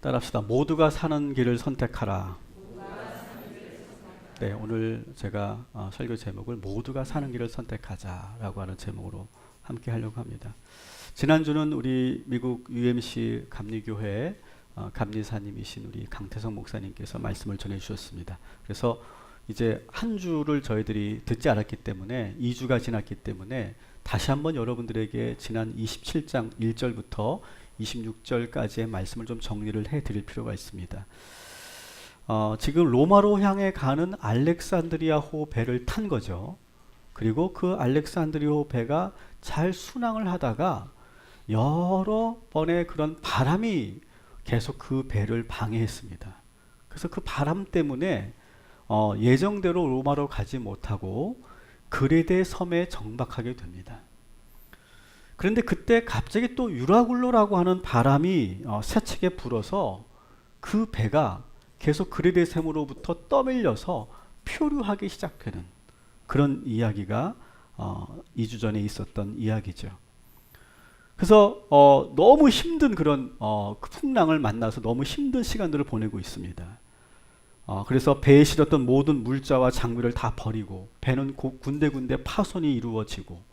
따라합시다. 모두가 사는 길을 선택하라. 네, 오늘 제가 설교 제목을 모두가 사는 길을 선택하자라고 하는 제목으로 함께 하려고 합니다. 지난주는 우리 미국 UMC 감리교회 감리사님이신 우리 강태성 목사님께서 말씀을 전해주셨습니다. 그래서 이제 한 주를 저희들이 듣지 않았기 때문에 2주가 지났기 때문에 다시 한번 여러분들에게 지난 27장 1절부터 26절까지의 말씀을 좀 정리를 해드릴 필요가 있습니다. 지금 로마로 향해 가는 알렉산드리아호 배를 탄 거죠. 그리고 그 알렉산드리아호 배가 잘 순항을 하다가 여러 번의 그런 바람이 계속 그 배를 방해했습니다. 그래서 그 바람 때문에 예정대로 로마로 가지 못하고 그레데 섬에 정박하게 됩니다. 그런데 그때 갑자기 또 유라굴로라고 하는 바람이 세차게 불어서 그 배가 계속 그레데 섬으로부터 떠밀려서 표류하기 시작되는 그런 이야기가 2주 전에 있었던 이야기죠. 그래서 너무 힘든 그런 풍랑을 만나서 너무 힘든 시간들을 보내고 있습니다. 그래서 배에 실었던 모든 물자와 장비를 다 버리고 배는 군데군데 파손이 이루어지고,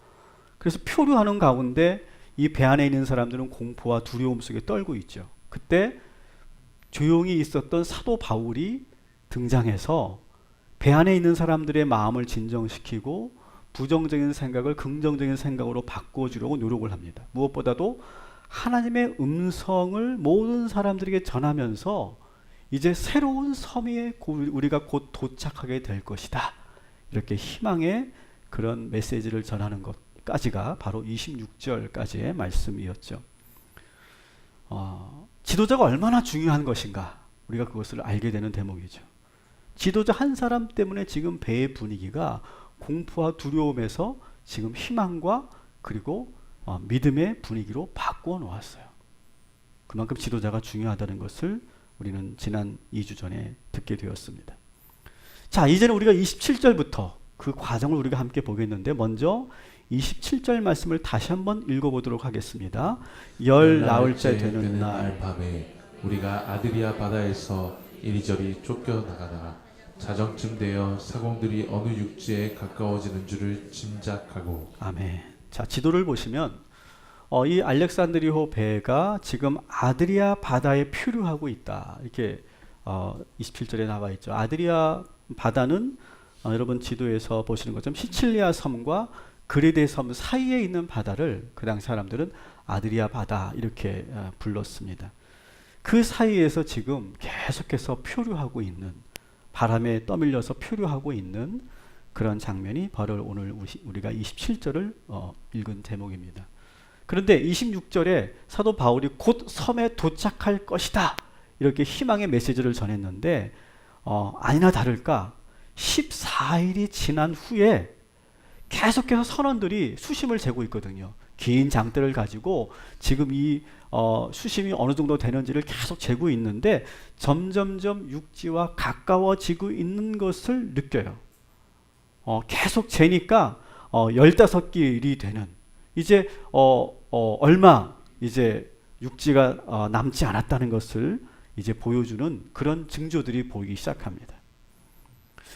그래서 표류하는 가운데 이 배 안에 있는 사람들은 공포와 두려움 속에 떨고 있죠. 그때 조용히 있었던 사도 바울이 등장해서 배 안에 있는 사람들의 마음을 진정시키고 부정적인 생각을 긍정적인 생각으로 바꿔주려고 노력을 합니다. 무엇보다도 하나님의 음성을 모든 사람들에게 전하면서 이제 새로운 섬에 우리가 곧 도착하게 될 것이다, 이렇게 희망의 그런 메시지를 전하는 것까지가 바로 26절까지의 말씀이었죠. 지도자가 얼마나 중요한 것인가, 우리가 그것을 알게 되는 대목이죠. 지도자 한 사람 때문에 지금 배의 분위기가 공포와 두려움에서 지금 희망과 그리고 믿음의 분위기로 바꾸어 놓았어요. 그만큼 지도자가 중요하다는 것을 우리는 지난 2주 전에 듣게 되었습니다. 자, 이제는 우리가 27절부터 그 과정을 우리가 함께 보겠는데, 먼저 27절 말씀을 다시 한번 읽어보도록 하겠습니다. 열 나흘째 되는 날 밤에 우리가 아드리아 바다에서 이리저리 쫓겨나가다가 자정쯤 되어 사공들이 어느 육지에 가까워지는 줄을 짐작하고. 아멘. 자, 지도를 보시면 이 알렉산드리호 배가 지금 아드리아 바다에 표류하고 있다, 이렇게 27절에 나와 있죠. 아드리아 바다는 여러분 지도에서 보시는 것처럼 시칠리아 섬과 그레데 섬 사이에 있는 바다를 그 당시 사람들은 아드리아 바다 이렇게 불렀습니다. 그 사이에서 지금 계속해서 표류하고 있는, 바람에 떠밀려서 표류하고 있는 그런 장면이 바로 오늘 우리가 27절을 읽은 제목입니다. 그런데 26절에 사도 바울이 곧 섬에 도착할 것이다, 이렇게 희망의 메시지를 전했는데 아니나 다를까 14일이 지난 후에 계속해서 선원들이 수심을 재고 있거든요. 긴 장대를 가지고 지금 이 수심이 어느 정도 되는지를 계속 재고 있는데 점점점 육지와 가까워지고 있는 것을 느껴요. 계속 재니까 15길이 되는, 이제 얼마 이제 육지가 남지 않았다는 것을 이제 보여주는 그런 징조들이 보이기 시작합니다.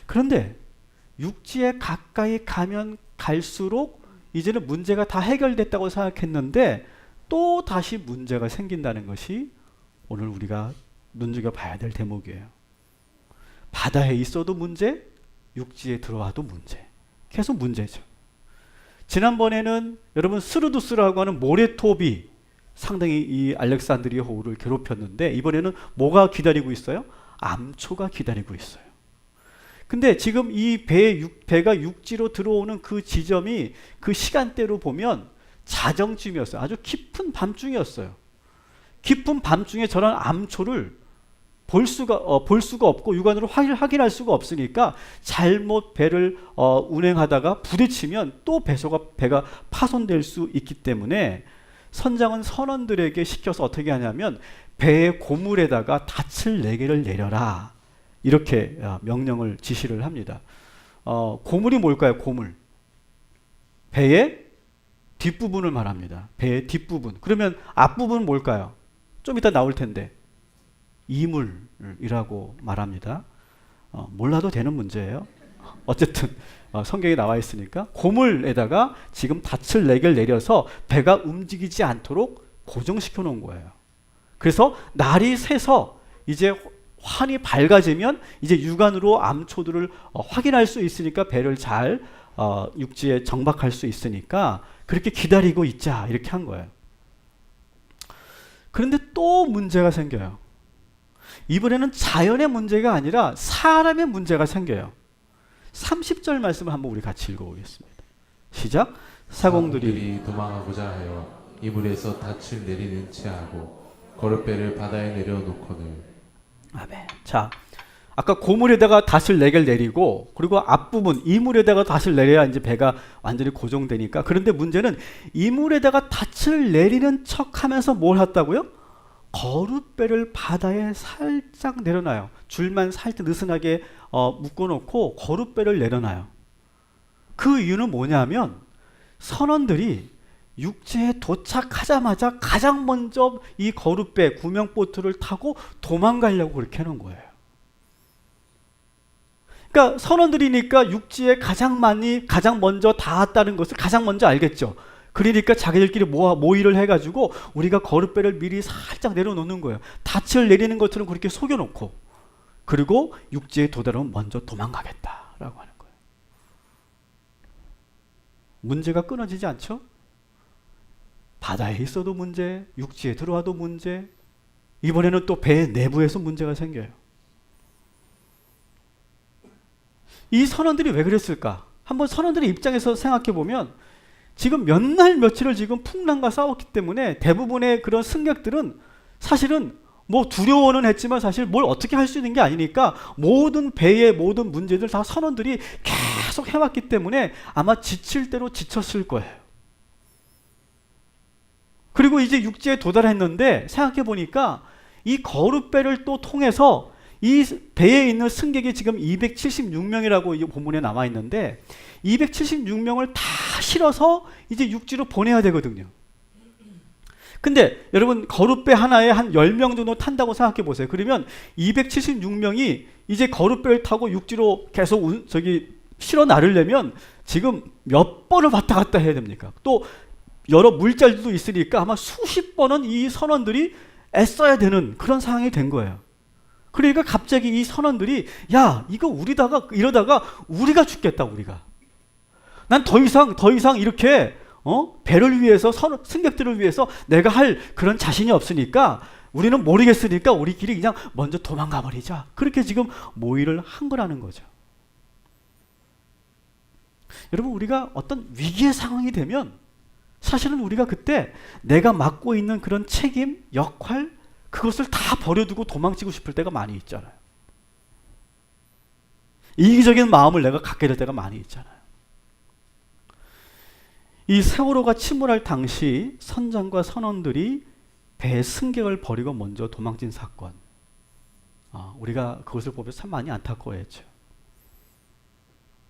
그런데 육지에 가까이 가면 갈수록 이제는 문제가 다 해결됐다고 생각했는데 또 다시 문제가 생긴다는 것이 오늘 우리가 눈여겨봐야 될 대목이에요. 바다에 있어도 문제, 육지에 들어와도 문제, 계속 문제죠. 지난번에는 여러분 스르두스라고 하는 모래톱이 상당히 이 알렉산드리아호를 괴롭혔는데, 이번에는 뭐가 기다리고 있어요? 암초가 기다리고 있어요. 근데 지금 이 배가 육지로 들어오는 그 지점이 그 시간대로 보면 자정쯤이었어요. 아주 깊은 밤중이었어요. 깊은 밤중에 저런 암초를 볼 수가 없고 육안으로 확인할 수가 없으니까 잘못 배를 운행하다가 부딪히면 또 배가 파손될 수 있기 때문에 선장은 선원들에게 시켜서 어떻게 하냐면 배의 고물에다가 닻을 4개를 내려라, 이렇게 명령을 지시를 합니다. 고물이 뭘까요? 고물. 배의 뒷부분을 말합니다. 배의 뒷부분. 그러면 앞부분은 뭘까요? 좀 이따 나올 텐데 이물이라고 말합니다. 몰라도 되는 문제예요. 어쨌든 성경에 나와 있으니까 고물에다가 지금 닻을 4개를 내려서 배가 움직이지 않도록 고정시켜 놓은 거예요. 그래서 날이 새서 이제 환이 밝아지면 이제 육안으로 암초들을 확인할 수 있으니까 배를 잘 육지에 정박할 수 있으니까 그렇게 기다리고 있자 이렇게 한 거예요. 그런데 또 문제가 생겨요. 이번에는 자연의 문제가 아니라 사람의 문제가 생겨요. 30절 말씀을 한번 우리 같이 읽어보겠습니다. 시작. 사공들이 도망하고자 하여 이물에서 닻을 내리는 채 하고 거룻배를 바다에 내려놓거늘. 아멘. 자, 아까 고물에다가 닷을 4개를 내리고 그리고 앞부분 이물에다가 닷을 내려야 이제 배가 완전히 고정되니까. 그런데 문제는 이물에다가 닷을 내리는 척하면서 뭘 했다고요? 거룻배를 바다에 살짝 내려놔요. 줄만 살짝 느슨하게 묶어놓고 거룻배를 내려놔요. 그 이유는 뭐냐면 선원들이 육지에 도착하자마자 가장 먼저 이 거룻배 구명보트를 타고 도망가려고 그렇게 해놓은 거예요. 그러니까 선원들이니까 육지에 가장 먼저 닿았다는 것을 가장 먼저 알겠죠. 그러니까 자기들끼리 모의를 해가지고 우리가 거룻배를 미리 살짝 내려놓는 거예요. 닻을 내리는 것처럼 그렇게 속여놓고 그리고 육지에 도달하면 먼저 도망가겠다라고 하는 거예요. 문제가 끊어지지 않죠? 바다에 있어도 문제, 육지에 들어와도 문제, 이번에는 또 배 내부에서 문제가 생겨요. 이 선원들이 왜 그랬을까? 한번 선원들의 입장에서 생각해 보면 지금 몇 날 며칠을 지금 풍랑과 싸웠기 때문에 대부분의 그런 승객들은 사실은 뭐 두려워는 했지만 사실 뭘 어떻게 할 수 있는 게 아니니까 모든 배의 모든 문제들 다 선원들이 계속 해왔기 때문에 아마 지칠 대로 지쳤을 거예요. 그리고 이제 육지에 도달했는데 생각해 보니까 이 거룻배를 또 통해서 이 배에 있는 승객이 지금 276명이라고 이 본문에 남아 있는데 276명을 다 실어서 이제 육지로 보내야 되거든요. 근데 여러분 거룻배 하나에 한 10명 정도 탄다고 생각해 보세요. 그러면 276명이 이제 거룻배를 타고 육지로 계속 실어 나르려면 지금 몇 번을 왔다 갔다 해야 됩니까? 또 여러 물자들도 있으니까 아마 수십 번은 이 선원들이 애써야 되는 그런 상황이 된 거예요. 그러니까 갑자기 이 선원들이 야 이거 이러다가 우리가 죽겠다. 우리가 난 더 이상 이렇게 배를 위해서 승객들을 위해서 내가 할 그런 자신이 없으니까 우리는 모르겠으니까 우리끼리 그냥 먼저 도망가 버리자. 그렇게 지금 모의를 한 거라는 거죠. 여러분 우리가 어떤 위기의 상황이 되면 사실은 우리가 그때 내가 맡고 있는 그런 책임, 역할 그것을 다 버려두고 도망치고 싶을 때가 많이 있잖아요. 이기적인 마음을 내가 갖게 될 때가 많이 있잖아요. 이 세월호가 침몰할 당시 선장과 선원들이 배 승객을 버리고 먼저 도망친 사건. 우리가 그것을 보면 참 많이 안타까워했죠.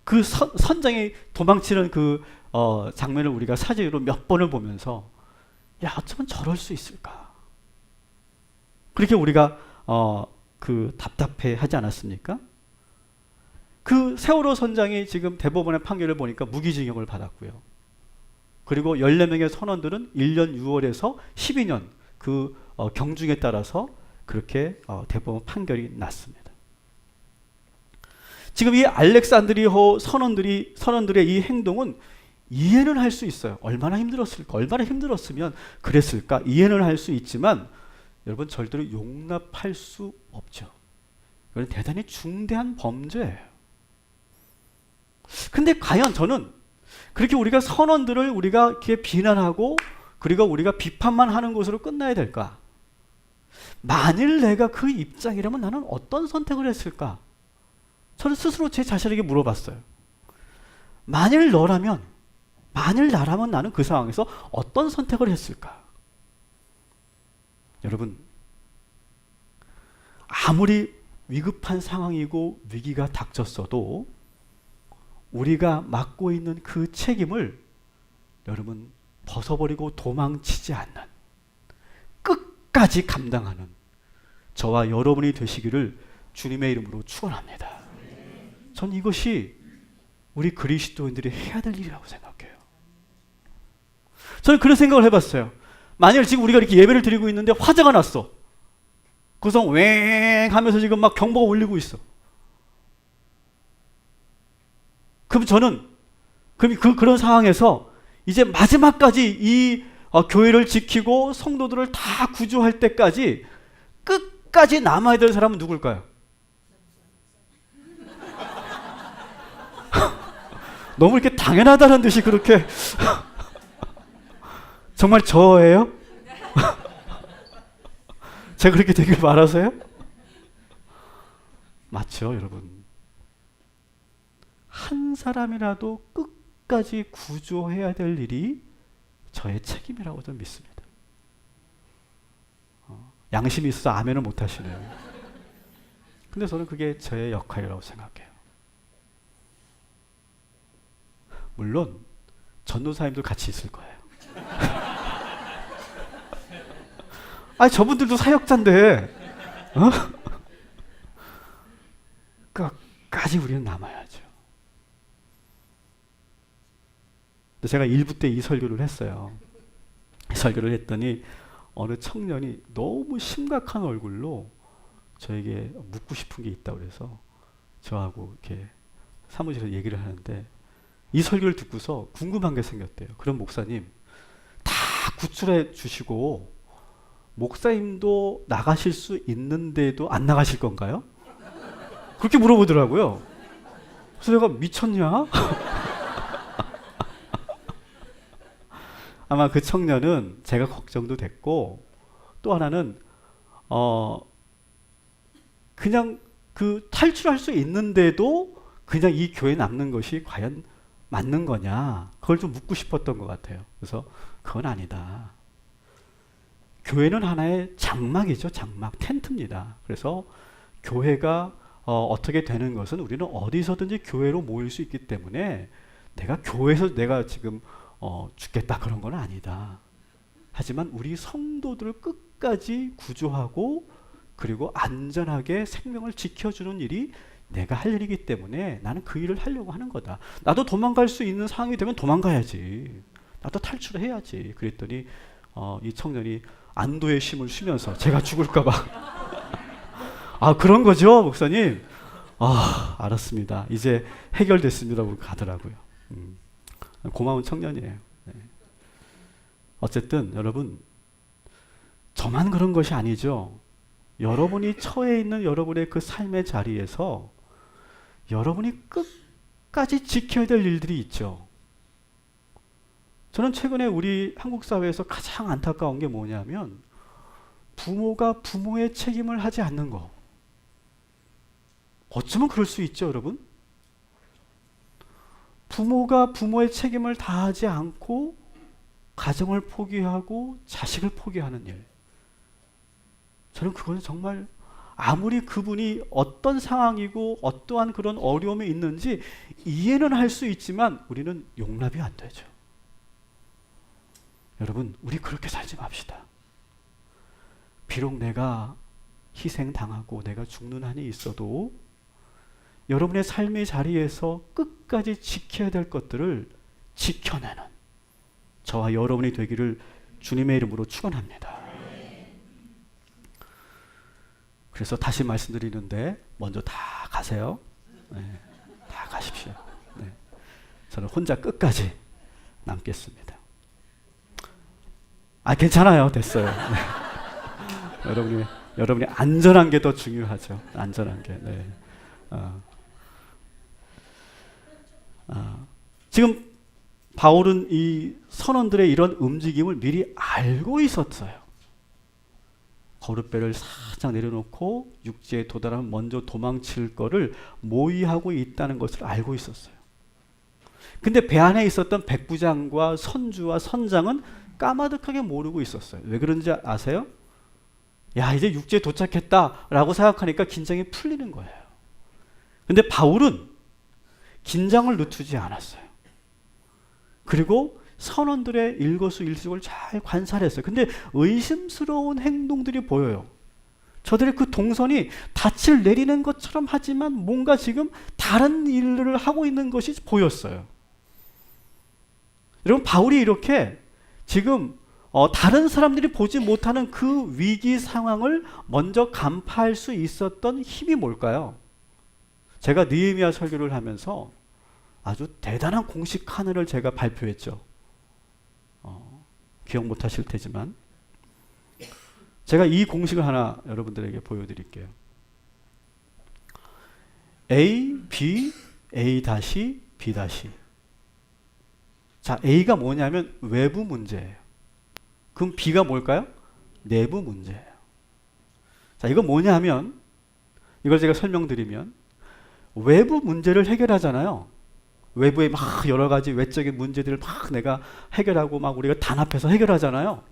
그 선장이 도망치는 그 장면을 우리가 사진으로 몇 번을 보면서 야 어쩌면 저럴 수 있을까? 그렇게 우리가 답답해 하지 않았습니까? 그 세월호 선장이 지금 대법원의 판결을 보니까 무기징역을 받았고요. 그리고 14명의 선원들은 1년 6월에서 12년 그 경중에 따라서 그렇게 대법원 판결이 났습니다. 지금 이 알렉산드리호 선원들의 이 행동은 이해는 할 수 있어요. 얼마나 힘들었을까? 얼마나 힘들었으면 그랬을까? 이해는 할 수 있지만 여러분 절대로 용납할 수 없죠. 이건 대단히 중대한 범죄예요. 근데 과연 저는 그렇게 우리가 선원들을 우리가 이렇게 비난하고 그리고 우리가 비판만 하는 것으로 끝나야 될까? 만일 내가 그 입장이라면 나는 어떤 선택을 했을까? 저는 스스로 제 자신에게 물어봤어요. 만일 나라면 나는 그 상황에서 어떤 선택을 했을까? 여러분, 아무리 위급한 상황이고 위기가 닥쳤어도 우리가 맡고 있는 그 책임을 여러분 벗어버리고 도망치지 않는 끝까지 감당하는 저와 여러분이 되시기를 주님의 이름으로 축원합니다. 전 이것이 우리 그리스도인들이 해야 될 일이라고 생각해요. 저는 그런 생각을 해봤어요. 만일 지금 우리가 이렇게 예배를 드리고 있는데 화재가 났어. 그래서 웽 하면서 지금 막 경보가 울리고 있어. 그럼 저는 그런 상황에서 이제 마지막까지 이 교회를 지키고 성도들을 다 구조할 때까지 끝까지 남아야 될 사람은 누굴까요? 너무 이렇게 당연하다는 듯이 그렇게 정말 저예요? 제가 그렇게 되길 바라세요? 맞죠, 여러분? 한 사람이라도 끝까지 구조해야 될 일이 저의 책임이라고 저는 믿습니다. 양심이 있어서 아멘을 못 하시네요. 근데 저는 그게 저의 역할이라고 생각해요. 물론 전도사님도 같이 있을 거예요. 아니 저분들도 사역자인데 끝까지 우리는 남아야죠. 근데 제가 1부 때 이 설교를 했어요. 이 설교를 했더니 어느 청년이 너무 심각한 얼굴로 저에게 묻고 싶은 게 있다고 그래서 저하고 이렇게 사무실에서 얘기를 하는데 이 설교를 듣고서 궁금한 게 생겼대요. 그럼 목사님 다 구출해 주시고 목사님도 나가실 수 있는데도 안 나가실 건가요? 그렇게 물어보더라고요. 그래서 내가 미쳤냐? 아마 그 청년은 제가 걱정도 됐고 또 하나는 그냥 그 탈출할 수 있는데도 그냥 이 교회에 남는 것이 과연 맞는 거냐 그걸 좀 묻고 싶었던 것 같아요. 그래서 그건 아니다. 교회는 하나의 장막이죠. 장막, 텐트입니다. 그래서 교회가 어떻게 되는 것은 우리는 어디서든지 교회로 모일 수 있기 때문에 내가 교회에서 내가 지금 죽겠다 그런 건 아니다. 하지만 우리 성도들을 끝까지 구조하고 그리고 안전하게 생명을 지켜주는 일이 내가 할 일이기 때문에 나는 그 일을 하려고 하는 거다. 나도 도망갈 수 있는 상황이 되면 도망가야지. 나도 탈출해야지. 그랬더니 이 청년이 안도의 심을 쉬면서 제가 죽을까 봐 아 그런 거죠 목사님? 아 알았습니다. 이제 해결됐습니다. 하고 가더라고요. 고마운 청년이에요. 네. 어쨌든 여러분 저만 그런 것이 아니죠. 여러분이 처해 있는 여러분의 그 삶의 자리에서 여러분이 끝까지 지켜야 될 일들이 있죠. 저는 최근에 우리 한국 사회에서 가장 안타까운 게 뭐냐면 부모가 부모의 책임을 하지 않는 거. 어쩌면 그럴 수 있죠, 여러분? 부모가 부모의 책임을 다하지 않고 가정을 포기하고 자식을 포기하는 일. 저는 그건 정말 아무리 그분이 어떤 상황이고 어떠한 그런 어려움이 있는지 이해는 할 수 있지만 우리는 용납이 안 되죠. 여러분, 우리 그렇게 살지 맙시다. 비록 내가 희생당하고 내가 죽는 한이 있어도 여러분의 삶의 자리에서 끝까지 지켜야 될 것들을 지켜내는 저와 여러분이 되기를 주님의 이름으로 축원합니다. 그래서 다시 말씀드리는데 먼저 다 가세요. 네, 다 가십시오. 네, 저는 혼자 끝까지 남겠습니다. 아 괜찮아요. 됐어요. 네. 여러분이 안전한 게 더 중요하죠. 안전한 게. 네. 지금 바울은 이 선원들의 이런 움직임을 미리 알고 있었어요. 거룻배를 살짝 내려놓고 육지에 도달하면 먼저 도망칠 거를 모의하고 있다는 것을 알고 있었어요. 근데 배 안에 있었던 백부장과 선주와 선장은 까마득하게 모르고 있었어요. 왜 그런지 아세요? 야, 이제 육지에 도착했다라고 생각하니까 긴장이 풀리는 거예요. 근데 바울은 긴장을 늦추지 않았어요. 그리고 선원들의 일거수일투족을 잘 관찰했어요. 근데 의심스러운 행동들이 보여요. 저들의 그 동선이 닻을 내리는 것처럼 하지만 뭔가 지금 다른 일을 하고 있는 것이 보였어요. 여러분, 바울이 이렇게 지금 다른 사람들이 보지 못하는 그 위기 상황을 먼저 간파할 수 있었던 힘이 뭘까요? 제가 느헤미야 설교를 하면서 아주 대단한 공식 하나를 제가 발표했죠. 기억 못 하실 테지만 제가 이 공식을 하나 여러분들에게 보여드릴게요. A, B, A 다시, B 다시. 자, A가 뭐냐면 외부 문제예요. 그럼 B가 뭘까요? 내부 문제예요. 자, 이건 뭐냐 하면 이걸 제가 설명드리면 외부 문제를 해결하잖아요. 외부에 막 여러 가지 외적인 문제들을 막 내가 해결하고 막 우리가 단합해서 해결하잖아요.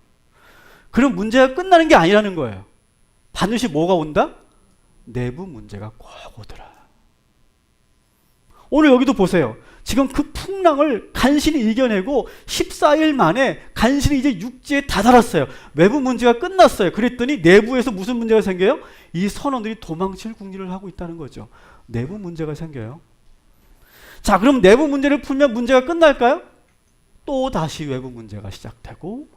그럼 문제가 끝나는 게 아니라는 거예요. 반드시 뭐가 온다? 내부 문제가 꼭 오더라. 오늘 여기도 보세요. 지금 그 풍랑을 간신히 이겨내고 14일 만에 간신히 이제 육지에 다다랐어요. 외부 문제가 끝났어요. 그랬더니 내부에서 무슨 문제가 생겨요? 이 선원들이 도망칠 궁리를 하고 있다는 거죠. 내부 문제가 생겨요. 자, 그럼 내부 문제를 풀면 문제가 끝날까요? 또 다시 외부 문제가 시작되고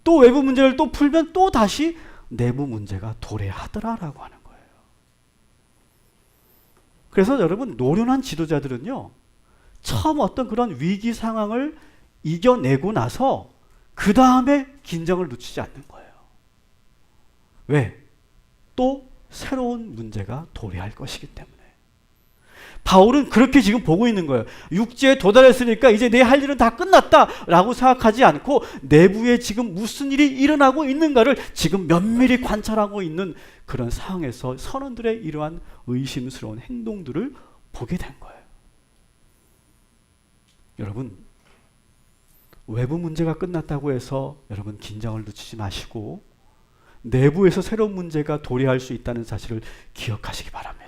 또 외부 문제를 또 풀면 또 다시 내부 문제가 도래하더라라고 하는 거예요. 그래서 여러분, 노련한 지도자들은요, 처음 어떤 그런 위기 상황을 이겨내고 나서 그 다음에 긴장을 놓치지 않는 거예요. 왜? 또 새로운 문제가 도래할 것이기 때문에. 바울은 그렇게 지금 보고 있는 거예요. 육지에 도달했으니까 이제 내 할 일은 다 끝났다라고 생각하지 않고 내부에 지금 무슨 일이 일어나고 있는가를 지금 면밀히 관찰하고 있는 그런 상황에서 선원들의 이러한 의심스러운 행동들을 보게 된 거예요. 여러분, 외부 문제가 끝났다고 해서 여러분 긴장을 늦추지 마시고 내부에서 새로운 문제가 도래할 수 있다는 사실을 기억하시기 바랍니다.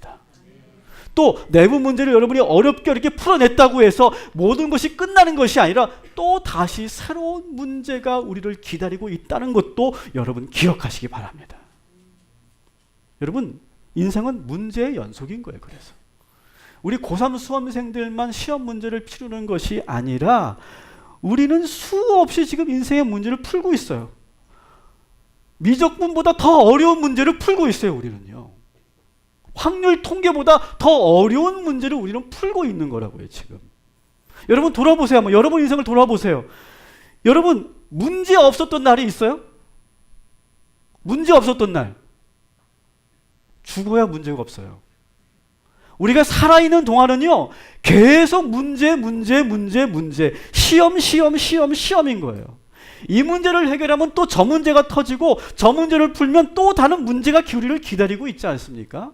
또 내부 문제를 여러분이 어렵게 풀어냈다고 해서 모든 것이 끝나는 것이 아니라 또 다시 새로운 문제가 우리를 기다리고 있다는 것도 여러분 기억하시기 바랍니다. 여러분, 인생은 문제의 연속인 거예요. 그래서 우리 고3 수험생들만 시험 문제를 치르는 것이 아니라 우리는 수없이 지금 인생의 문제를 풀고 있어요. 미적분보다 더 어려운 문제를 풀고 있어요. 우리는요. 확률 통계보다 더 어려운 문제를 우리는 풀고 있는 거라고요. 지금 여러분 돌아보세요. 한번 여러분 인생을 돌아보세요. 여러분, 문제 없었던 날이 있어요? 문제 없었던 날, 죽어야 문제가 없어요. 우리가 살아있는 동안은요, 계속 시험인 거예요. 이 문제를 해결하면 또 저 문제가 터지고 저 문제를 풀면 또 다른 문제가 우리를 기다리고 있지 않습니까?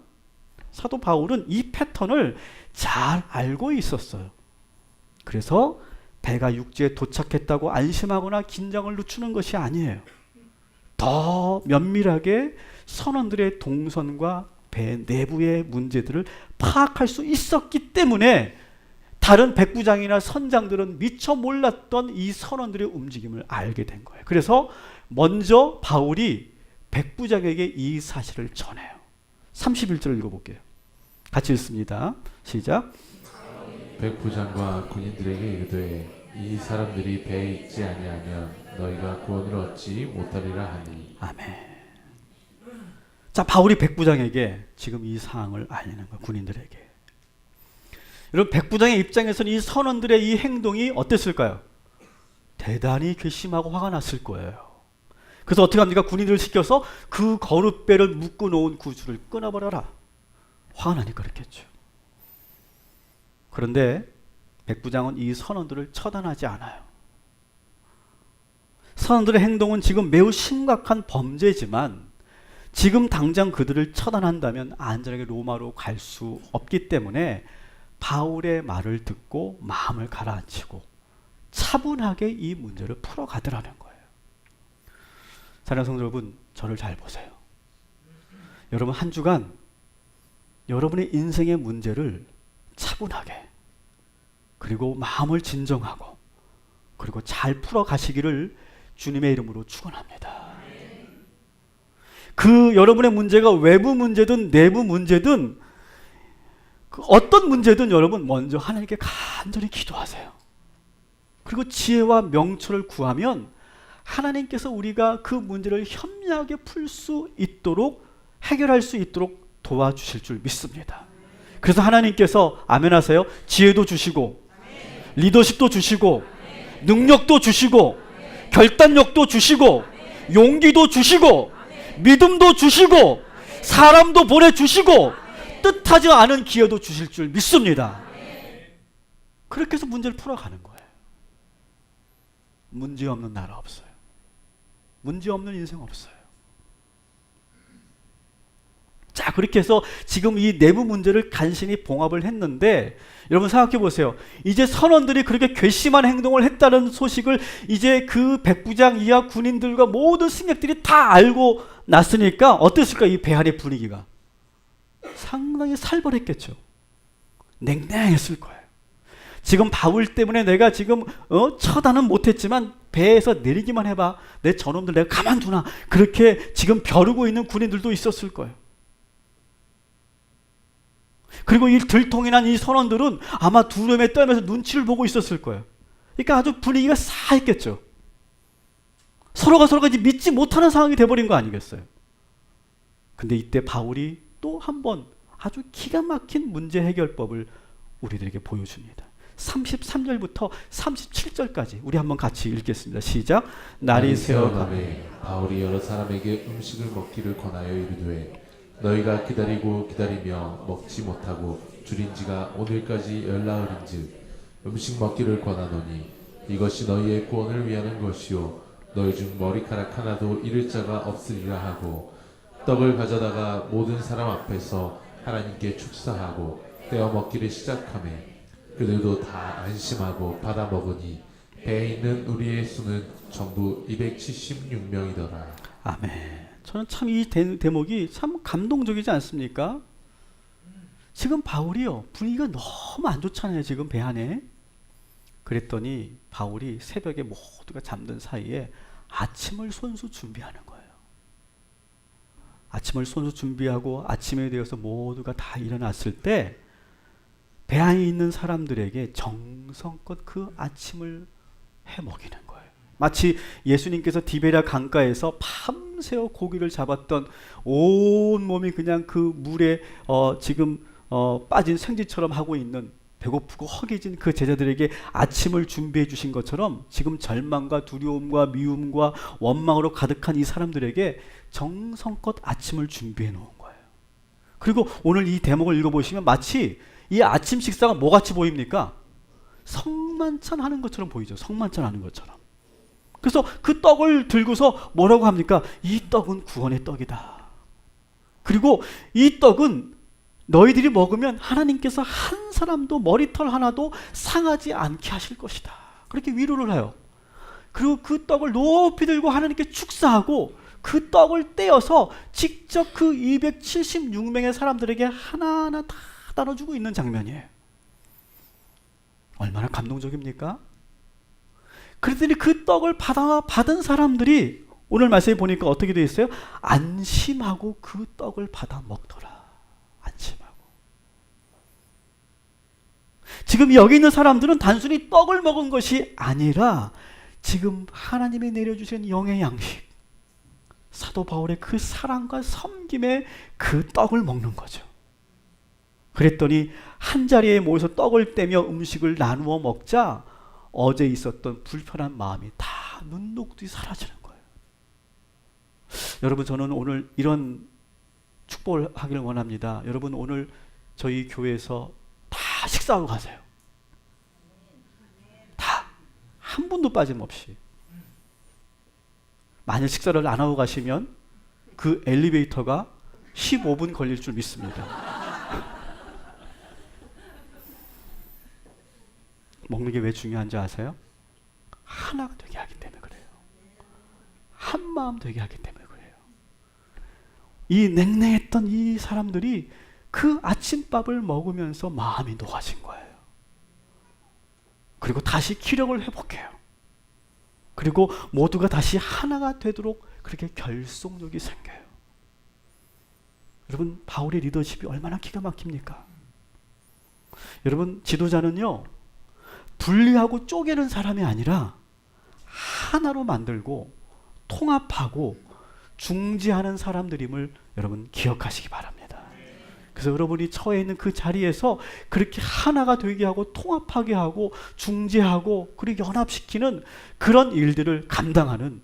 사도 바울은 이 패턴을 잘 알고 있었어요. 그래서 배가 육지에 도착했다고 안심하거나 긴장을 늦추는 것이 아니에요. 더 면밀하게 선원들의 동선과 배 내부의 문제들을 파악할 수 있었기 때문에 다른 백부장이나 선장들은 미처 몰랐던 이 선원들의 움직임을 알게 된 거예요. 그래서 먼저 바울이 백부장에게 이 사실을 전해요. 31절을 읽어볼게요. 같이 읽습니다. 시작. 백부장과 군인들에게 이르되 이 사람들이 배에 있지 아니하면 너희가 구원을 얻지 못하리라 하니. 아멘. 자, 바울이 백부장에게 지금 이 상황을 알리는 거예요. 군인들에게. 여러분, 백부장의 입장에서는 이 선원들의 이 행동이 어땠을까요? 대단히 괘씸하고 화가 났을 거예요. 그래서 어떻게 합니까? 군인들을 시켜서 그 거룻배를 묶어 놓은 구슬을 끊어버려라. 화가 나니까 그렇겠죠. 그런데 백부장은 이 선원들을 처단하지 않아요. 선원들의 행동은 지금 매우 심각한 범죄지만 지금 당장 그들을 처단한다면 안전하게 로마로 갈 수 없기 때문에 바울의 말을 듣고 마음을 가라앉히고 차분하게 이 문제를 풀어가더라는 거예요. 사랑하는 성도 여러분, 저를 잘 보세요. 여러분, 한 주간 여러분의 인생의 문제를 차분하게, 그리고 마음을 진정하고, 그리고 잘 풀어가시기를 주님의 이름으로 축원합니다. 그 여러분의 문제가 외부 문제든 내부 문제든 그 어떤 문제든 여러분 먼저 하나님께 간절히 기도하세요. 그리고 지혜와 명철을 구하면 하나님께서 우리가 그 문제를 현명하게 풀 수 있도록, 해결할 수 있도록 도와주실 줄 믿습니다. 그래서 하나님께서 아멘 하세요. 지혜도 주시고 리더십도 주시고 능력도 주시고 결단력도 주시고 용기도 주시고 믿음도 주시고 사람도 보내주시고 뜻하지 않은 기회도 주실 줄 믿습니다. 그렇게 해서 문제를 풀어가는 거예요. 문제 없는 나라 없어요. 문제 없는 인생 없어요. 자, 그렇게 해서 지금 이 내부 문제를 간신히 봉합을 했는데 여러분 생각해 보세요. 이제 선원들이 그렇게 괘씸한 행동을 했다는 소식을 이제 그 백부장 이하 군인들과 모든 승객들이 다 알고 났으니까 어땠을까? 이 배 안의 분위기가 상당히 살벌했겠죠. 냉랭했을 거예요. 지금 바울 때문에 내가 지금 처단은 못했지만 배에서 내리기만 해봐. 내 저놈들 내가 가만두나. 그렇게 지금 벼르고 있는 군인들도 있었을 거예요. 그리고 이 들통이 난 이 선원들은 아마 두려움에 떨면서 눈치를 보고 있었을 거예요. 그러니까 아주 분위기가 싸했겠죠. 서로가 이제 믿지 못하는 상황이 돼버린 거 아니겠어요? 근데 이때 바울이 또 한 번 아주 기가 막힌 문제 해결법을 우리들에게 보여줍니다. 33절부터 37절까지 우리 한번 같이 읽겠습니다. 시작. 날이 새어가매 바울이 여러 사람에게 음식을 먹기를 권하여 이르되 너희가 기다리고 기다리며 먹지 못하고 줄인 지가 오늘까지 열나흘인즉 음식 먹기를 권하노니 이것이 너희의 구원을 위하는 것이요 너희 중 머리카락 하나도 잃을 자가 없으리라 하고 떡을 가져다가 모든 사람 앞에서 하나님께 축사하고 떼어 먹기를 시작하며 그들도 다 안심하고 받아 먹으니 배에 있는 우리의 수는 전부 276명이더라. 아멘. 저는 참 이 대목이 참 감동적이지 않습니까? 지금 바울이요, 분위기가 너무 안 좋잖아요. 지금 배 안에. 그랬더니 바울이 새벽에 모두가 잠든 사이에 아침을 손수 준비하는 거예요. 아침을 손수 준비하고 아침에 되어서 모두가 다 일어났을 때 배 안에 있는 사람들에게 정성껏 그 아침을 해 먹이는 거예요. 마치 예수님께서 디베랴 강가에서 밤새워 고기를 잡았던 온 몸이 그냥 그 물에 지금 빠진 생쥐처럼 하고 있는 배고프고 허기진 그 제자들에게 아침을 준비해 주신 것처럼 지금 절망과 두려움과 미움과 원망으로 가득한 이 사람들에게 정성껏 아침을 준비해 놓은 거예요. 그리고 오늘 이 대목을 읽어보시면 마치 이 아침 식사가 뭐같이 보입니까? 성만찬 하는 것처럼 보이죠. 성만찬 하는 것처럼. 그래서 그 떡을 들고서 뭐라고 합니까? 이 떡은 구원의 떡이다. 그리고 이 떡은 너희들이 먹으면 하나님께서 한 사람도 머리털 하나도 상하지 않게 하실 것이다. 그렇게 위로를 해요. 그리고 그 떡을 높이 들고 하나님께 축사하고 그 떡을 떼어서 직접 그 276명의 사람들에게 하나하나 다 나눠주고 있는 장면이에요. 얼마나 감동적입니까? 그랬더니 그 떡을 받은 사람들이 오늘 말씀에 보니까 어떻게 되어 있어요? 안심하고 그 떡을 받아 먹더라. 안심하고. 지금 여기 있는 사람들은 단순히 떡을 먹은 것이 아니라 지금 하나님이 내려주신 영의 양식, 사도 바울의 그 사랑과 섬김의 그 떡을 먹는 거죠. 그랬더니 한 자리에 모여서 떡을 떼며 음식을 나누어 먹자 어제 있었던 불편한 마음이 다 눈 녹듯이 사라지는 거예요. 여러분, 저는 오늘 이런 축복을 하기를 원합니다. 여러분, 오늘 저희 교회에서 다 식사하고 가세요. 다. 한 분도 빠짐없이. 만약 식사를 안 하고 가시면 그 엘리베이터가 15분 걸릴 줄 믿습니다. 먹는 게 왜 중요한지 아세요? 하나가 되게 하기 때문에 그래요. 한 마음 되게 하기 때문에 그래요. 이 냉랭했던 이 사람들이 그 아침밥을 먹으면서 마음이 녹아진 거예요. 그리고 다시 기력을 회복해요. 그리고 모두가 다시 하나가 되도록 그렇게 결속력이 생겨요. 여러분, 바울의 리더십이 얼마나 기가 막힙니까? 여러분, 지도자는요, 분리하고 쪼개는 사람이 아니라 하나로 만들고 통합하고 중지하는 사람들임을 여러분 기억하시기 바랍니다. 그래서 여러분이 처해 있는 그 자리에서 그렇게 하나가 되게 하고 통합하게 하고 중지하고 그리고 연합시키는 그런 일들을 감당하는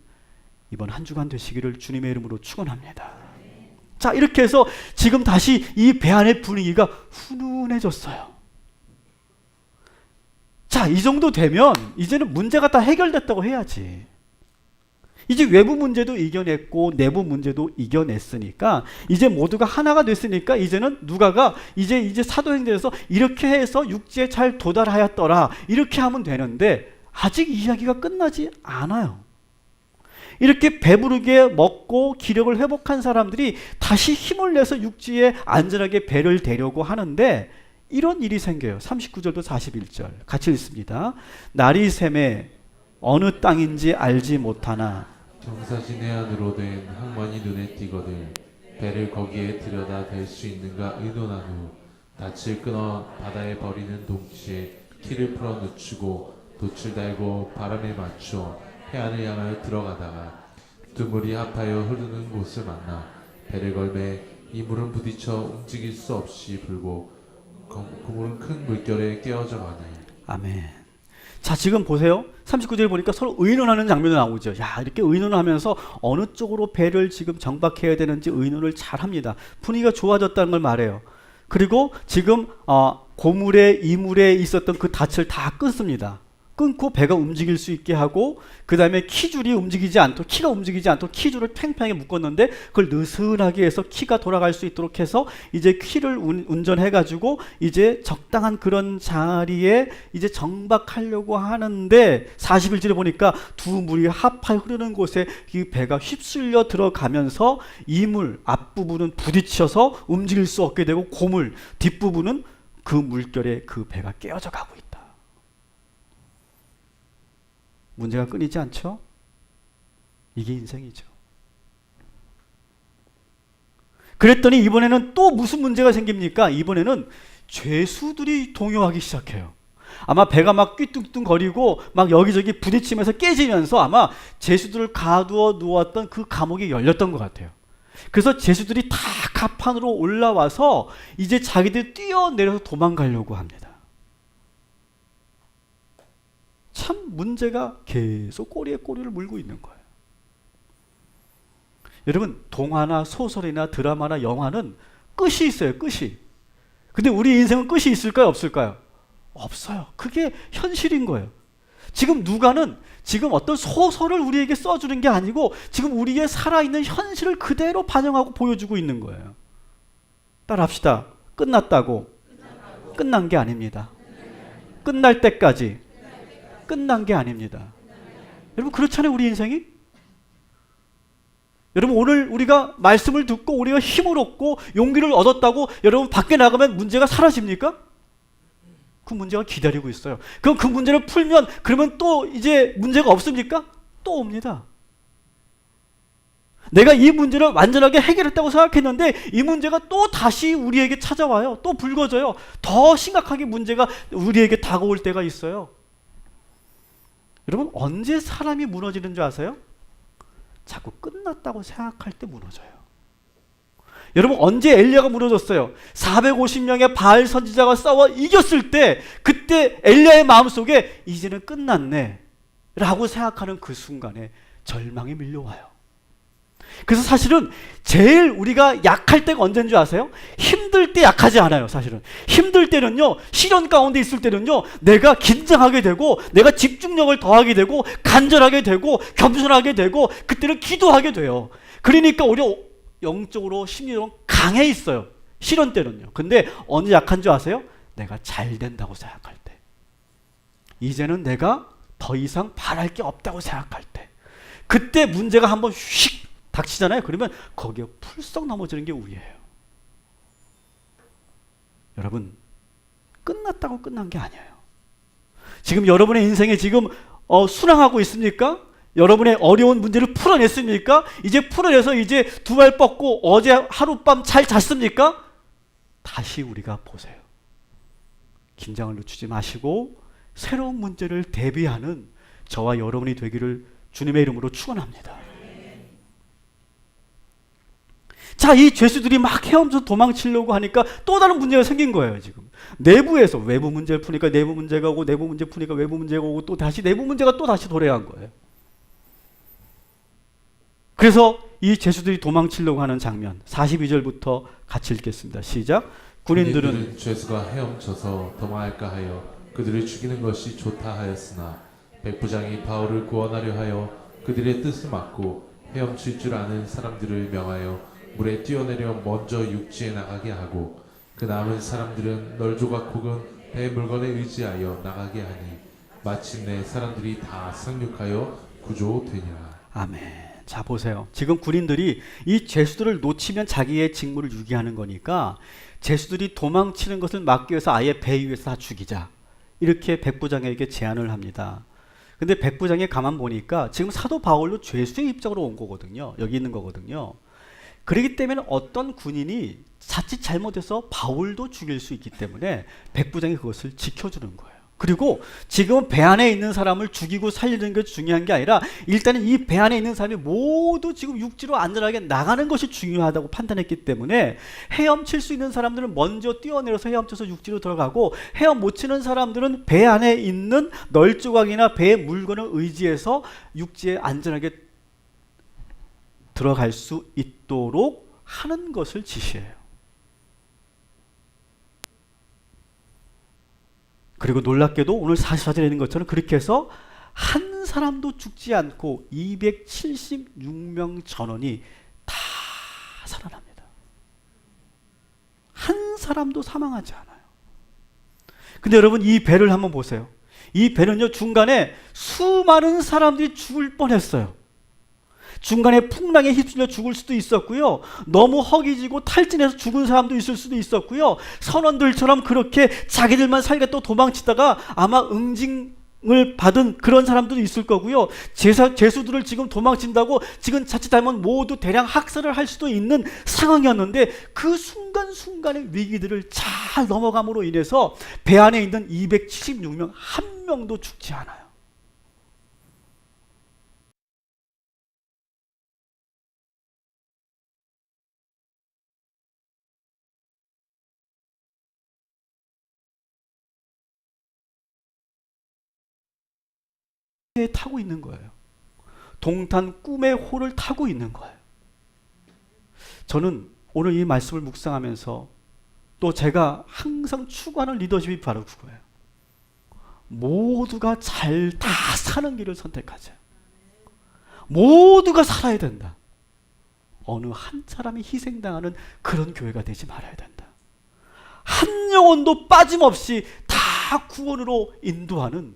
이번 한 주간 되시기를 주님의 이름으로 축원합니다. 자, 이렇게 해서 지금 다시 이 배 안의 분위기가 훈훈해졌어요. 자, 이 정도 되면 이제는 문제가 다 해결됐다고 해야지. 이제 외부 문제도 이겨냈고 내부 문제도 이겨냈으니까 이제 모두가 하나가 됐으니까 이제는 누가가 이제 사도행전에서 이렇게 해서 육지에 잘 도달하였더라 이렇게 하면 되는데 아직 이야기가 끝나지 않아요. 이렇게 배부르게 먹고 기력을 회복한 사람들이 다시 힘을 내서 육지에 안전하게 배를 대려고 하는데 이런 일이 생겨요. 39절도 41절 같이 읽습니다. 날이 새매 어느 땅인지 알지 못하나 경사진 해안으로 된 항만이 눈에 띄거든 배를 거기에 들여다 댈 수 있는가 의논한 후 닻을 끊어 바다에 버리는 동시에 키를 풀어 늦추고 돛을 달고 바람에 맞춰 해안을 향하여 들어가다가 두 물이 합하여 흐르는 곳을 만나 배를 걸매 이 물은 부딪혀 움직일 수 없이 불고 그 물은 큰 물결에 깨어져 가니. 아멘. 자, 지금 보세요. 39절 보니까 서로 의논하는 장면이 나오죠. 야, 이렇게 의논을 하면서 어느 쪽으로 배를 지금 정박해야 되는지 의논을 잘 합니다. 분위기가 좋아졌다는 걸 말해요. 그리고 지금 고물에 이물에 있었던 그 닻을 다 끊습니다. 끊고 배가 움직일 수 있게 하고 그 다음에 키줄이 움직이지 않도록 키가 움직이지 않도록 키줄을 팽팽하게 묶었는데 그걸 느슨하게 해서 키가 돌아갈 수 있도록 해서 이제 키를 운전해 가지고 이제 적당한 그런 자리에 이제 정박하려고 하는데 41절에 보니까 두 물이 합하여 흐르는 곳에 이 배가 휩쓸려 들어가면서 이물 앞부분은 부딪혀서 움직일 수 없게 되고 고물 뒷부분은 그 물결에 그 배가 깨어져 가고 있다. 문제가 끊이지 않죠? 이게 인생이죠. 그랬더니 이번에는 또 무슨 문제가 생깁니까? 이번에는 죄수들이 동요하기 시작해요. 아마 배가 막 뀌뚱뚱거리고 막 여기저기 부딪히면서 깨지면서 아마 죄수들을 가두어 누웠던 그 감옥이 열렸던 것 같아요. 그래서 죄수들이 다 갑판으로 올라와서 이제 자기들 뛰어내려서 도망가려고 합니다. 참 문제가 계속 꼬리에 꼬리를 물고 있는 거예요. 여러분, 동화나 소설이나 드라마나 영화는 끝이 있어요. 끝이. 근데 우리 인생은 끝이 있을까요? 없을까요? 없어요. 그게 현실인 거예요. 지금 누가는 지금 어떤 소설을 우리에게 써주는 게 아니고 지금 우리의 살아있는 현실을 그대로 반영하고 보여주고 있는 거예요. 따라합시다. 끝났다고. 끝난 게 아닙니다. 끝날 때까지 끝난 게 아닙니다. 여러분, 그렇잖아요, 우리 인생이? 여러분, 오늘 우리가 말씀을 듣고 우리가 힘을 얻고 용기를 얻었다고 여러분 밖에 나가면 문제가 사라집니까? 그 문제가 기다리고 있어요. 그럼 그 문제를 풀면 그러면 또 이제 문제가 없습니까? 또 옵니다. 내가 이 문제를 완전하게 해결했다고 생각했는데 이 문제가 또 다시 우리에게 찾아와요. 또 불거져요. 더 심각하게 문제가 우리에게 다가올 때가 있어요. 여러분, 언제 사람이 무너지는 줄 아세요? 자꾸 끝났다고 생각할 때 무너져요. 여러분, 언제 엘리야가 무너졌어요? 450명의 바알 선지자가 싸워 이겼을 때 그때 엘리야의 마음속에 이제는 끝났네 라고 생각하는 그 순간에 절망이 밀려와요. 그래서 사실은 제일 우리가 약할 때가 언제인 줄 아세요? 힘들 때 약하지 않아요. 사실은 힘들 때는요, 시련 가운데 있을 때는요, 내가 긴장하게 되고 내가 집중력을 더하게 되고 간절하게 되고 겸손하게 되고 그때는 기도하게 돼요. 그러니까 우리가 영적으로 심리적으로 강해 있어요. 시련 때는요. 근데 언제 약한 줄 아세요? 내가 잘 된다고 생각할 때, 이제는 내가 더 이상 바랄 게 없다고 생각할 때, 그때 문제가 한번 휙 닥치잖아요. 그러면 거기에 풀썩 넘어지는 게 우리예요. 여러분, 끝났다고 끝난 게 아니에요. 지금 여러분의 인생에 지금 순항하고 있습니까? 여러분의 어려운 문제를 풀어냈습니까? 이제 풀어내서 이제 두 발 뻗고 어제 하룻밤 잘 잤습니까? 다시 우리가 보세요. 긴장을 늦추지 마시고 새로운 문제를 대비하는 저와 여러분이 되기를 주님의 이름으로 축원합니다. 자, 이 죄수들이 막 헤엄쳐서 도망치려고 하니까 또 다른 문제가 생긴 거예요. 지금 내부에서 외부 문제를 푸니까 내부 문제가 오고, 내부 문제 푸니까 외부 문제가 오고, 또 다시 내부 문제가 또 다시 도래한 거예요. 그래서 이 죄수들이 도망치려고 하는 장면 42절부터 같이 읽겠습니다. 시작. 군인들은 죄수가 헤엄쳐서 도망할까 하여 그들을 죽이는 것이 좋다 하였으나 백부장이 바울을 구원하려 하여 그들의 뜻을 막고 헤엄칠 줄 아는 사람들을 명하여 물에 뛰어내려 먼저 육지에 나가게 하고 그 남은 사람들은 널조각 혹은 배 물건에 의지하여 나가게 하니 마침내 사람들이 다 상륙하여 구조되니라. 아멘. 자, 보세요. 지금 군인들이 이 죄수들을 놓치면 자기의 직무를 유기하는 거니까 죄수들이 도망치는 것을 막기 위해서 아예 배 위에서 다 죽이자, 이렇게 백부장에게 제안을 합니다. 근데 백부장이 가만 보니까 지금 사도 바울도 죄수의 입장으로 온 거거든요. 여기 있는 거거든요. 그렇기 때문에 어떤 군인이 자칫 잘못해서 바울도 죽일 수 있기 때문에 백부장이 그것을 지켜주는 거예요. 그리고 지금 배 안에 있는 사람을 죽이고 살리는 게 중요한 게 아니라 일단은 이 배 안에 있는 사람이 모두 지금 육지로 안전하게 나가는 것이 중요하다고 판단했기 때문에 헤엄칠 수 있는 사람들은 먼저 뛰어내려서 헤엄쳐서 육지로 들어가고, 헤엄 못 치는 사람들은 배 안에 있는 널조각이나 배의 물건을 의지해서 육지에 안전하게 들어갈 수 있도록 하는 것을 지시해요. 그리고 놀랍게도 오늘 44절에 있는 것처럼 그렇게 해서 한 사람도 죽지 않고 276명 전원이 다 살아납니다. 한 사람도 사망하지 않아요. 근데 여러분, 이 배를 한번 보세요. 이 배는요, 중간에 수많은 사람들이 죽을 뻔했어요. 중간에 풍랑에 휩쓸려 죽을 수도 있었고요. 너무 허기지고 탈진해서 죽은 사람도 있을 수도 있었고요. 선원들처럼 그렇게 자기들만 살겠다 도망치다가 아마 응징을 받은 그런 사람들도 있을 거고요. 죄수들을 지금 도망친다고 지금 자칫하면 모두 대량 학살을 할 수도 있는 상황이었는데 그 순간순간의 위기들을 잘 넘어감으로 인해서 배 안에 있는 276명 한 명도 죽지 않아요. 타고 있는 거예요. 동탄 꿈의 호를 타고 있는 거예요. 저는 오늘 이 말씀을 묵상하면서 또 제가 항상 추구하는 리더십이 바로 그거예요. 모두가 잘 다 사는 길을 선택하자. 모두가 살아야 된다. 어느 한 사람이 희생당하는 그런 교회가 되지 말아야 된다. 한 영혼도 빠짐없이 다 구원으로 인도하는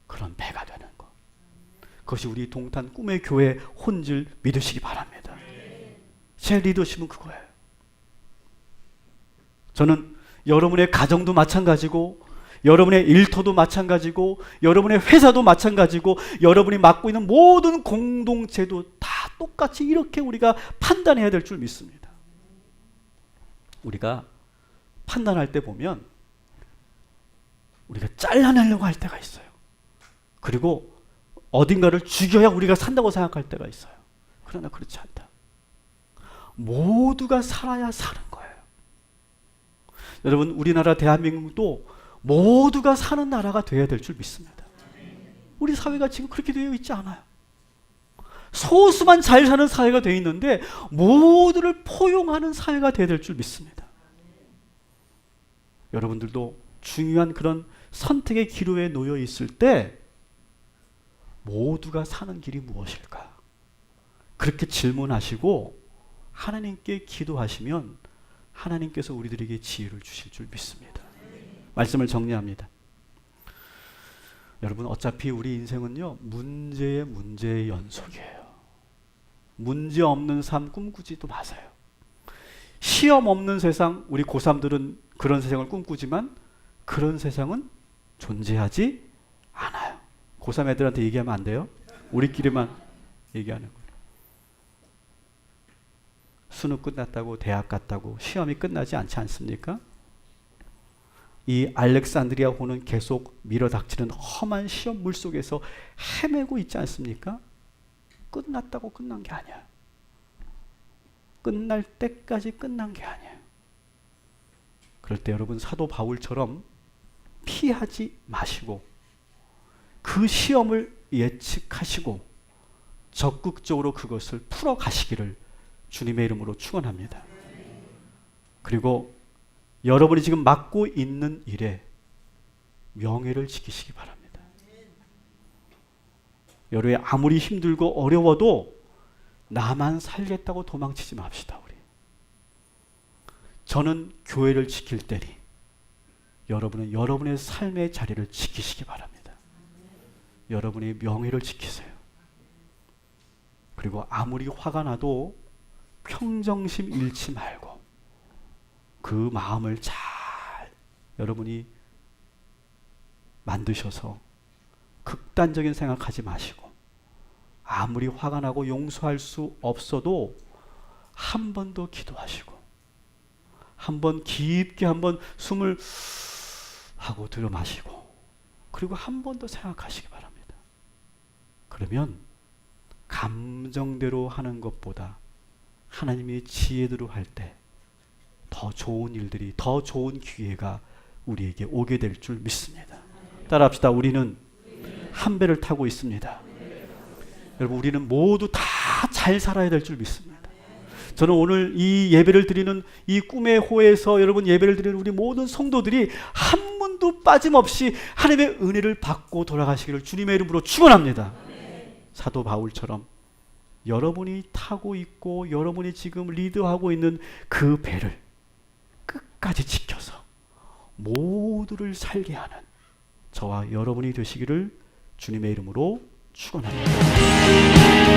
그런 배가 되는 것. 그것이 우리 동탄 꿈의 교회 혼줄 믿으시기 바랍니다. 제 리더십은 그거예요. 저는 여러분의 가정도 마찬가지고, 여러분의 일터도 마찬가지고, 여러분의 회사도 마찬가지고, 여러분이 맡고 있는 모든 공동체도 다 똑같이 이렇게 우리가 판단해야 될 줄 믿습니다. 우리가 판단할 때 보면 우리가 잘라내려고 할 때가 있어요. 그리고 어딘가를 죽여야 우리가 산다고 생각할 때가 있어요. 그러나 그렇지 않다. 모두가 살아야 사는 거예요. 여러분, 우리나라 대한민국도 모두가 사는 나라가 되어야 될 줄 믿습니다. 우리 사회가 지금 그렇게 되어 있지 않아요. 소수만 잘 사는 사회가 되어 있는데 모두를 포용하는 사회가 되어야 될 줄 믿습니다. 여러분들도 중요한 그런 선택의 기로에 놓여 있을 때 모두가 사는 길이 무엇일까? 그렇게 질문하시고 하나님께 기도하시면 하나님께서 우리들에게 지혜를 주실 줄 믿습니다. 말씀을 정리합니다. 여러분, 어차피 우리 인생은요, 문제의 연속이에요. 문제 없는 삶 꿈꾸지도 마세요. 시험 없는 세상, 우리 고3들은 그런 세상을 꿈꾸지만 그런 세상은 존재하지 않아요. 고3 애들한테 얘기하면 안 돼요. 우리끼리만 얘기하는 거예요. 수능 끝났다고 대학 갔다고 시험이 끝나지 않지 않습니까? 이 알렉산드리아호는 계속 밀어닥치는 험한 시험 물 속에서 헤매고 있지 않습니까? 끝났다고 끝난 게 아니야. 끝날 때까지 끝난 게 아니에요. 그럴 때 여러분 사도 바울처럼 피하지 마시고 그 시험을 예측하시고 적극적으로 그것을 풀어가시기를 주님의 이름으로 축원합니다. 그리고 여러분이 지금 맡고 있는 일에 명예를 지키시기 바랍니다. 여러분이 아무리 힘들고 어려워도 나만 살겠다고 도망치지 맙시다. 우리. 저는 교회를 지킬 때니 여러분은 여러분의 삶의 자리를 지키시기 바랍니다. 여러분의 명예를 지키세요. 그리고 아무리 화가 나도 평정심 잃지 말고 그 마음을 잘 여러분이 만드셔서 극단적인 생각하지 마시고 아무리 화가 나고 용서할 수 없어도 한 번 더 기도하시고 한 번 깊게 한 번 숨을 하고 들여 마시고 그리고 한 번 더 생각하시기 바랍니다. 그러면 감정대로 하는 것보다 하나님의 지혜대로 할 때 더 좋은 일들이 더 좋은 기회가 우리에게 오게 될 줄 믿습니다. 따라합시다. 우리는 한 배를 타고 있습니다. 여러분 우리는 모두 다 잘 살아야 될 줄 믿습니다. 저는 오늘 이 예배를 드리는 이 꿈의 호에서 여러분 예배를 드리는 우리 모든 성도들이 한 분도 빠짐없이 하나님의 은혜를 받고 돌아가시기를 주님의 이름으로 축원합니다. 사도 바울처럼 여러분이 타고 있고 여러분이 지금 리드하고 있는 그 배를 끝까지 지켜서 모두를 살게 하는 저와 여러분이 되시기를 주님의 이름으로 축원합니다.